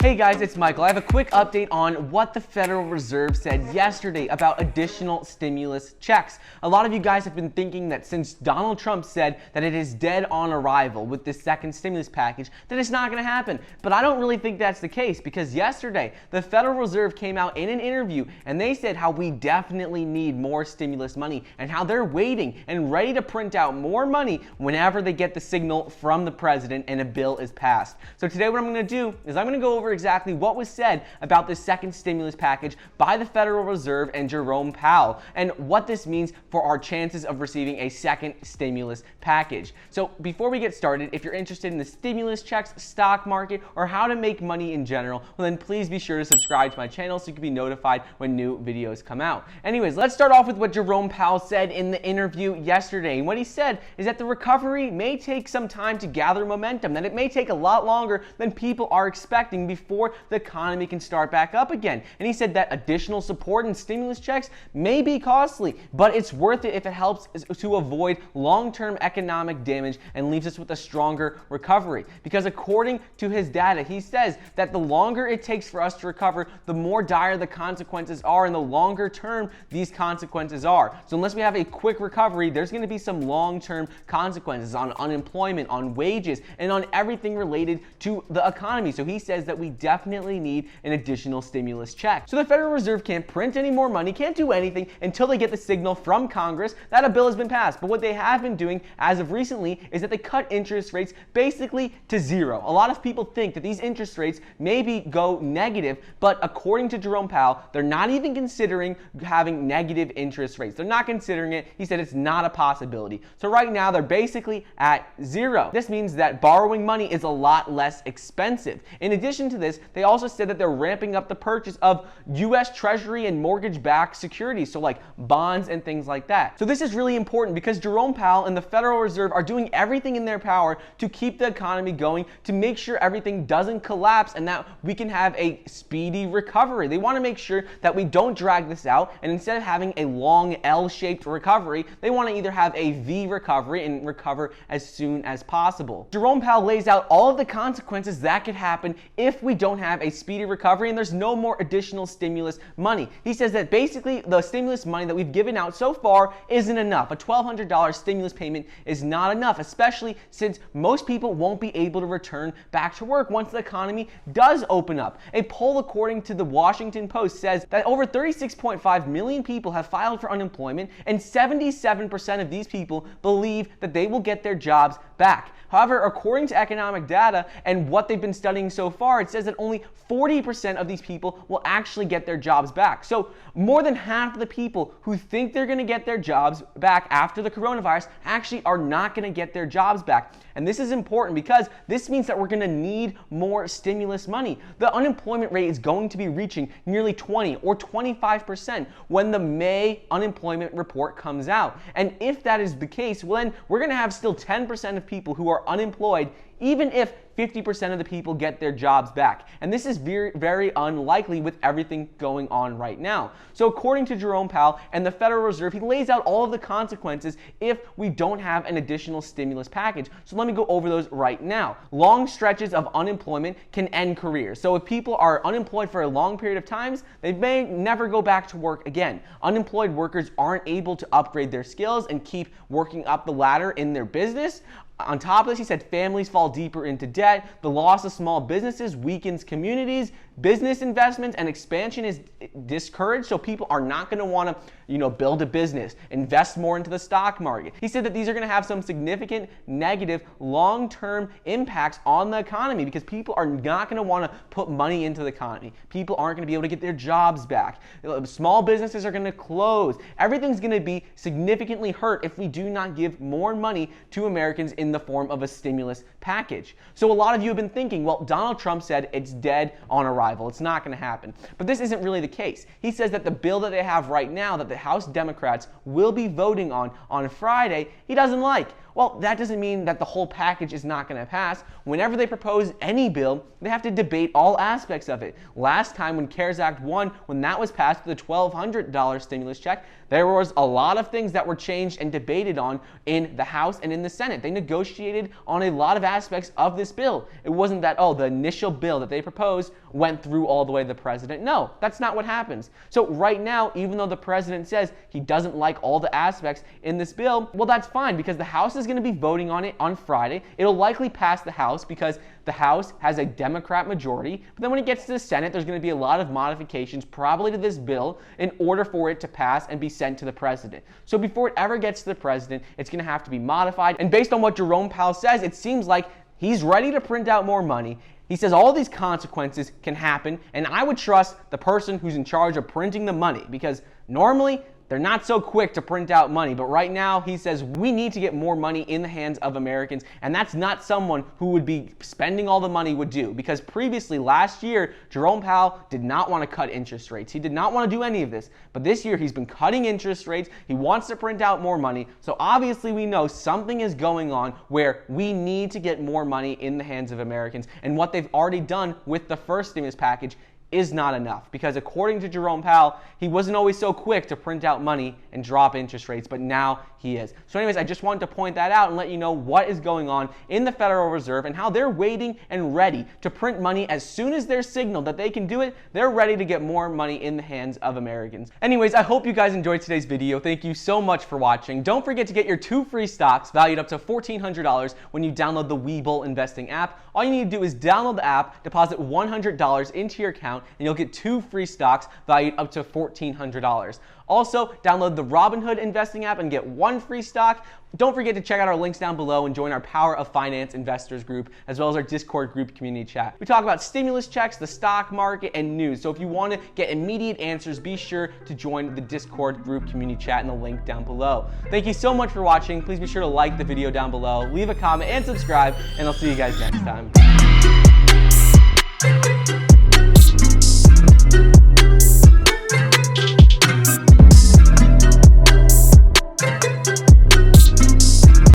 Hey guys, it's Michael. I have a quick update on what the Federal Reserve said yesterday about additional stimulus checks. A lot of you guys have been thinking that since Donald Trump said that it is dead on arrival with this second stimulus package, that it's not going to happen. But I don't really think that's the case, because yesterday the Federal Reserve came out in an interview and they said how we definitely need more stimulus money and how they're waiting and ready to print out more money whenever they get the signal from the president and a bill is passed. So today what I'm going to do is I'm going to go over exactly what was said about the second stimulus package by the Federal Reserve and Jerome Powell, and what this means for our chances of receiving a second stimulus package. So before we get started, if you're interested in the stimulus checks, stock market, or how to make money in general, well then please be sure to subscribe to my channel so you can be notified when new videos come out. Anyways, let's start off with what Jerome Powell said in the interview yesterday. And what he said is that the recovery may take some time to gather momentum, that it may take a lot longer than people are expecting before the economy can start back up again. And he said that additional support and stimulus checks may be costly, but it's worth it if it helps to avoid long-term economic damage and leaves us with a stronger recovery. Because according to his data, he says that the longer it takes for us to recover, the more dire the consequences are and the longer term these consequences are. So unless we have a quick recovery, there's going to be some long-term consequences on unemployment, on wages, and on everything related to the economy. So he says that we definitely need an additional stimulus check. So the Federal Reserve can't print any more money, can't do anything until they get the signal from Congress that a bill has been passed. But what they have been doing as of recently is that they cut interest rates basically to zero. A lot of people think that these interest rates maybe go negative, but according to Jerome Powell, they're not even considering having negative interest rates. They're not considering it. He said it's not a possibility. So right now they're basically at zero. This means that borrowing money is a lot less expensive. In addition to this, they also said that they're ramping up the purchase of U.S. Treasury and mortgage-backed securities, so like bonds and things like that. So this is really important because Jerome Powell and the Federal Reserve are doing everything in their power to keep the economy going, to make sure everything doesn't collapse and that we can have a speedy recovery. They want to make sure that we don't drag this out, and instead of having a long L-shaped recovery, they want to either have a V recovery and recover as soon as possible. Jerome Powell lays out all of the consequences that could happen if we don't have a speedy recovery and there's no more additional stimulus money. He says that basically the stimulus money that we've given out so far isn't enough. A $1,200 stimulus payment is not enough, especially since most people won't be able to return back to work once the economy does open up. A poll according to the Washington Post says that over 36.5 million people have filed for unemployment, and 77% of these people believe that they will get their jobs back. However, according to economic data and what they've been studying so far, it says that only 40% of these people will actually get their jobs back. So more than half of the people who think they're going to get their jobs back after the coronavirus actually are not going to get their jobs back. And this is important because this means that we're going to need more stimulus money. The unemployment rate is going to be reaching nearly 20 or 25% when the May unemployment report comes out. And if that is the case, well, then we're going to have still 10% of people who are unemployed, even if 50% of the people get their jobs back. And this is very, very unlikely with everything going on right now. So according to Jerome Powell and the Federal Reserve, he lays out all of the consequences if we don't have an additional stimulus package. So let me go over those right now. Long stretches of unemployment can end careers. So if people are unemployed for a long period of time, they may never go back to work again. Unemployed workers aren't able to upgrade their skills and keep working up the ladder in their business. On top of this, he said families fall deeper into debt, the loss of small businesses weakens communities, business investments and expansion is discouraged, so people are not going to want to, build a business, invest more into the stock market. He said that these are going to have some significant negative long-term impacts on the economy because people are not going to want to put money into the economy. People aren't going to be able to get their jobs back. Small businesses are going to close. Everything's going to be significantly hurt if we do not give more money to Americans in the form of a stimulus package. So a lot of you have been thinking, well, Donald Trump said it's dead on arrival. It's not going to happen. But this isn't really the case. He says that the bill that they have right now that the House Democrats will be voting on Friday, he doesn't like. Well, that doesn't mean that the whole package is not going to pass. Whenever they propose any bill, they have to debate all aspects of it. Last time when CARES Act 1, when that was passed with the $1,200 stimulus check, there was a lot of things that were changed and debated on in the House and in the Senate. They negotiated on a lot of aspects of this bill. It wasn't that, oh, the initial bill that they proposed went through all the way to the president. No, that's not what happens. So right now, even though the president says he doesn't like all the aspects in this bill, well, that's fine because the House is going to be voting on it on Friday. It'll likely pass the House because the House has a Democrat majority, but then when it gets to the Senate, there's going to be a lot of modifications probably to this bill in order for it to pass and be sent to the president. So before it ever gets to the president, it's going to have to be modified. And based on what Jerome Powell says, it seems like he's ready to print out more money. He says all these consequences can happen, and I would trust the person who's in charge of printing the money because normally they're not so quick to print out money, but right now he says we need to get more money in the hands of Americans, and that's not someone who would be spending all the money would do, because previously last year, Jerome Powell did not want to cut interest rates. He did not want to do any of this, but this year he's been cutting interest rates. He wants to print out more money, so obviously we know something is going on where we need to get more money in the hands of Americans, and what they've already done with the first stimulus package is not enough, because according to Jerome Powell, he wasn't always so quick to print out money and drop interest rates, but now he is. So anyways, I just wanted to point that out and let you know what is going on in the Federal Reserve and how they're waiting and ready to print money as soon as they're signaled that they can do it. They're ready to get more money in the hands of Americans. Anyways, I hope you guys enjoyed today's video. Thank you so much for watching. Don't forget to get your 2 free stocks valued up to $1,400 when you download the Webull investing app. All you need to do is download the app, deposit $100 into your account, and you'll get 2 free stocks valued up to $1,400. Also, download the Robinhood investing app and get 1 free stock. Don't forget to check out our links down below and join our Power of Finance investors group, as well as our Discord group community chat. We talk about stimulus checks, the stock market, and news. So if you want to get immediate answers, be sure to join the Discord group community chat in the link down below. Thank you so much for watching. Please be sure to like the video down below, leave a comment, and subscribe, and I'll see you guys next time.